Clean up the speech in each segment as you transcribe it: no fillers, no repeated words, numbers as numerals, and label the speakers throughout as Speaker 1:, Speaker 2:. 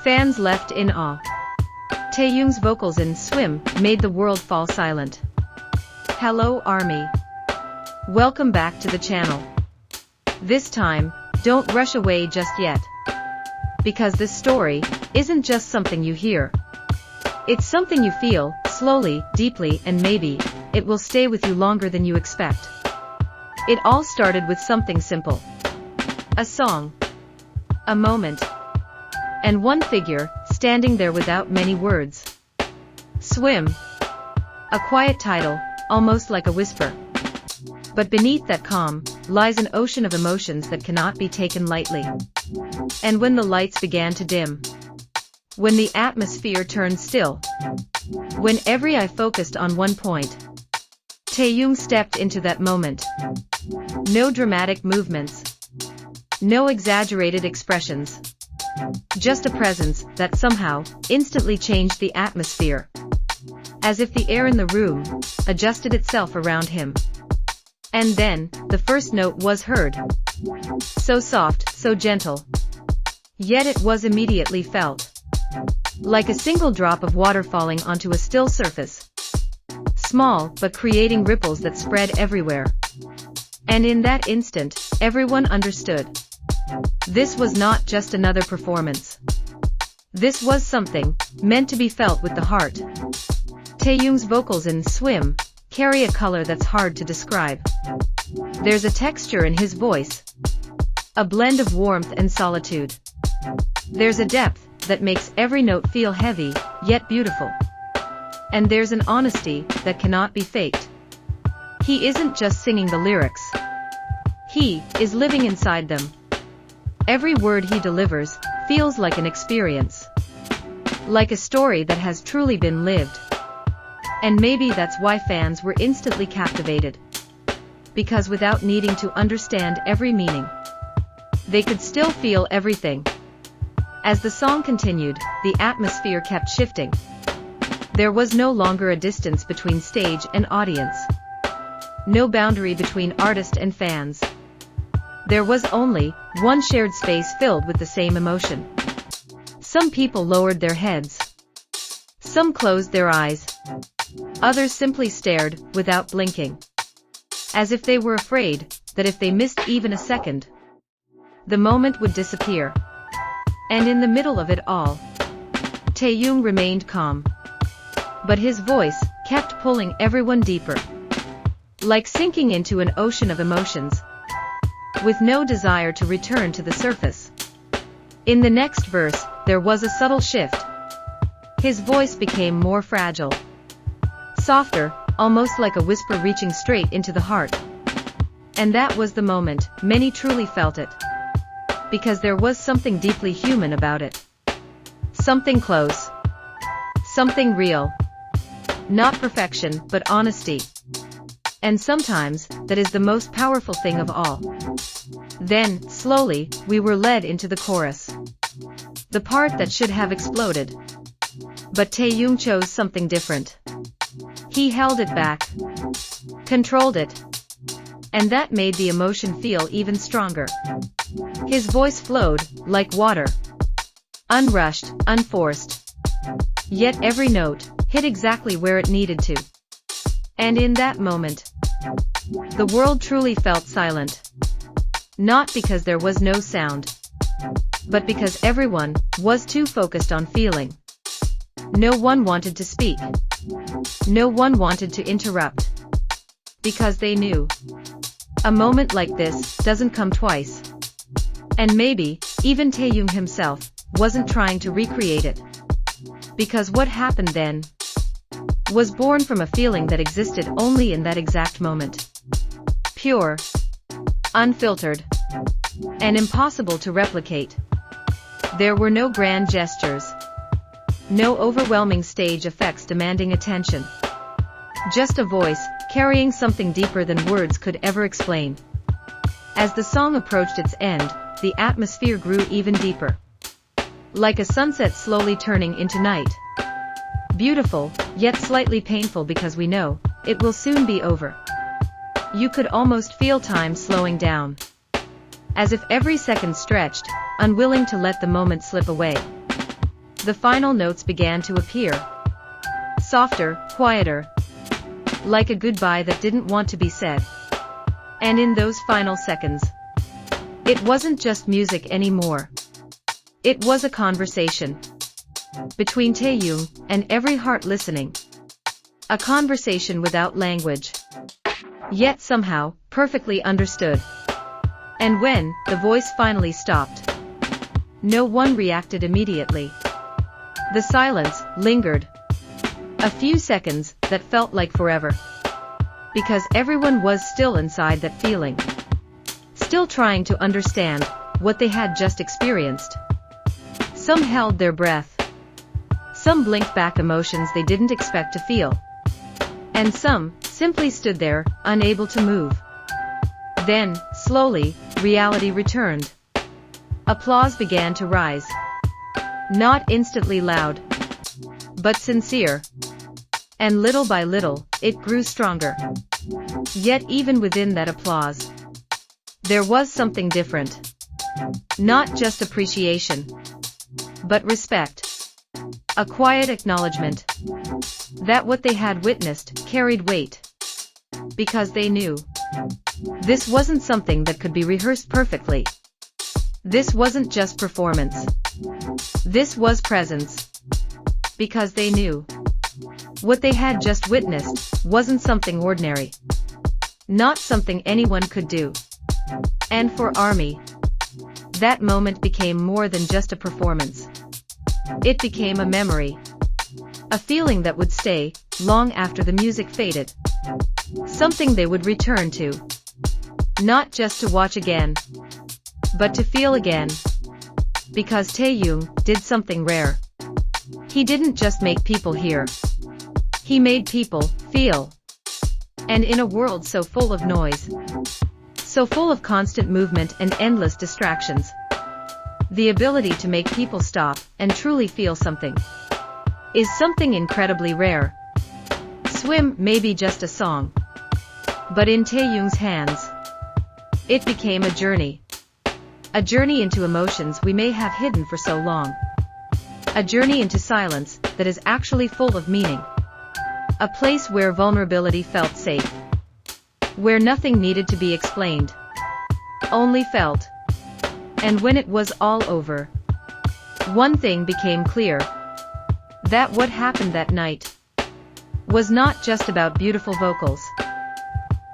Speaker 1: Fans left in awe. Taehyung's vocals in Swim made the world fall silent. Hello ARMY. Welcome back to the channel. This time, don't rush away just yet. Because this story isn't just something you hear. It's something you feel, slowly, deeply, and maybe it will stay with you longer than you expect. It all started with something simple. A song. A moment. And one figure, standing there without many words. Swim. A quiet title, almost like a whisper. But beneath that calm, lies an ocean of emotions that cannot be taken lightly. And when the lights began to dim, when the atmosphere turned still, when every eye focused on one point, Taehyung stepped into that moment. No dramatic movements. No exaggerated expressions. Just a presence that somehow instantly changed the atmosphere. As if the air in the room adjusted itself around him. And then, the first note was heard. So soft, so gentle. Yet it was immediately felt. Like a single drop of water falling onto a still surface. Small, but creating ripples that spread everywhere. And in that instant, everyone understood. This was not just another performance. This was something meant to be felt with the heart. Taehyung's vocals in Swim carry a color that's hard to describe. There's a texture in his voice. A blend of warmth and solitude. There's a depth that makes every note feel heavy, yet beautiful. And there's an honesty that cannot be faked. He isn't just singing the lyrics. He is living inside them. Every word he delivers feels like an experience. Like a story that has truly been lived. And maybe that's why fans were instantly captivated. Because without needing to understand every meaning, they could still feel everything. As the song continued, the atmosphere kept shifting. There was no longer a distance between stage and audience. No boundary between artist and fans. There was only one shared space filled with the same emotion. Some people lowered their heads. Some closed their eyes. Others simply stared, without blinking. As if they were afraid that if they missed even a second, the moment would disappear. And in the middle of it all, Taehyung remained calm. But his voice kept pulling everyone deeper. Like sinking into an ocean of emotions. With no desire to return to the surface. In the next verse, there was a subtle shift. His voice became more fragile. Softer, almost like a whisper reaching straight into the heart. And that was the moment many truly felt it. Because there was something deeply human about it. Something close. Something real. Not perfection, but honesty. And sometimes, that is the most powerful thing of all. Then, slowly, we were led into the chorus. The part that should have exploded. But Taehyung chose something different. He held it back. Controlled it. And that made the emotion feel even stronger. His voice flowed, like water. Unrushed, unforced. Yet every note hit exactly where it needed to. And in that moment, the world truly felt silent. Not because there was no sound, but because everyone was too focused on feeling. No one wanted to speak. No one wanted to interrupt. Because they knew. A moment like this doesn't come twice. And maybe, even Taehyung himself wasn't trying to recreate it. Because what happened then was born from a feeling that existed only in that exact moment. Pure, unfiltered, and impossible to replicate. There were no grand gestures. No overwhelming stage effects demanding attention. Just a voice, carrying something deeper than words could ever explain. As the song approached its end, the atmosphere grew even deeper. Like a sunset slowly turning into night. Beautiful, yet slightly painful because we know it will soon be over. You could almost feel time slowing down, as if every second stretched, unwilling to let the moment slip away. The final notes began to appear. Softer, quieter, like a goodbye that didn't want to be said. And in those final seconds, it wasn't just music anymore. It was a conversation between Taehyung and every heart listening. A conversation without language, yet somehow perfectly understood. And when the voice finally stopped, no one reacted immediately. The silence lingered. A few seconds that felt like forever. Because everyone was still inside that feeling. Still trying to understand what they had just experienced. Some held their breath. Some blinked back emotions they didn't expect to feel. And some simply stood there, unable to move. Then, slowly, reality returned. Applause began to rise. Not instantly loud, but sincere. And little by little, it grew stronger. Yet even within that applause, there was something different. Not just appreciation, but respect. A quiet acknowledgement that what they had witnessed carried weight. Because they knew this wasn't something that could be rehearsed perfectly. This wasn't just performance. This was presence. Because they knew what they had just witnessed wasn't something ordinary. Not something anyone could do. And for ARMY, that moment became more than just a performance. It became a memory. A feeling that would stay long after the music faded. Something they would return to. Not just to watch again, but to feel again. Because Taehyung did something rare. He didn't just make people hear. He made people feel. And in a world so full of noise, so full of constant movement and endless distractions, the ability to make people stop and truly feel something is something incredibly rare. Swim may be just a song, but in Taehyung's hands, it became a journey. A journey into emotions we may have hidden for so long. A journey into silence that is actually full of meaning. A place where vulnerability felt safe. Where nothing needed to be explained. Only felt. And when it was all over, one thing became clear. That what happened that night was not just about beautiful vocals.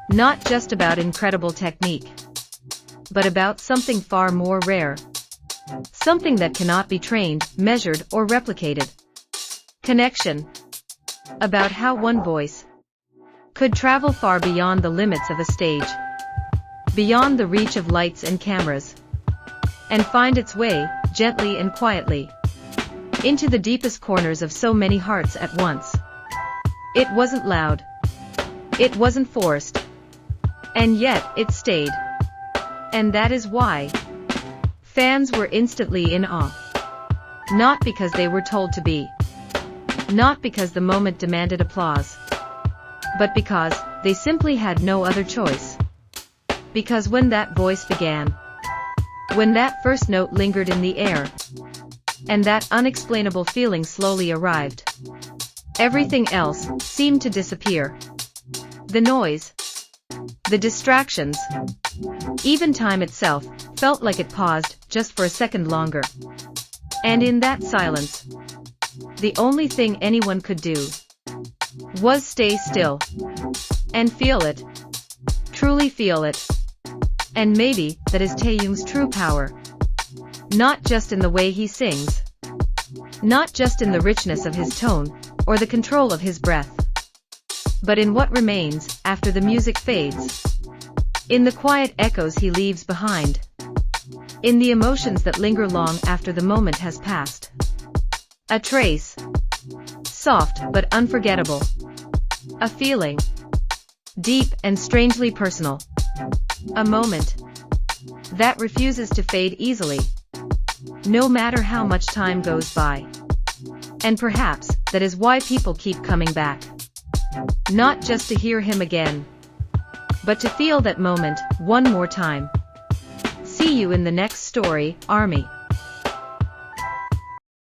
Speaker 1: Not just about incredible technique. But about something far more rare. Something that cannot be trained, measured, or replicated. Connection. About how one voice could travel far beyond the limits of a stage. Beyond the reach of lights and cameras. And find its way, gently and quietly, into the deepest corners of so many hearts at once. It wasn't loud. It wasn't forced. And yet, it stayed. And that is why fans were instantly in awe. Not because they were told to be. Not because the moment demanded applause. But because they simply had no other choice. Because when that voice began, when that first note lingered in the air, and that unexplainable feeling slowly arrived, everything else seemed to disappear. The noise, the distractions, even time itself, felt like it paused just for a second longer. And in that silence, the only thing anyone could do was stay still and feel it, truly feel it. And maybe that is Taehyung's true power. Not just in the way he sings, not just in the richness of his tone or the control of his breath, but in what remains after the music fades. In the quiet echoes he leaves behind. In the emotions that linger long after the moment has passed. A trace. Soft but unforgettable. A feeling. Deep and strangely personal. A moment that refuses to fade easily, no matter how much time goes by. And perhaps that is why people keep coming back. Not just to hear him again, but to feel that moment one more time. See you in the next story, ARMY.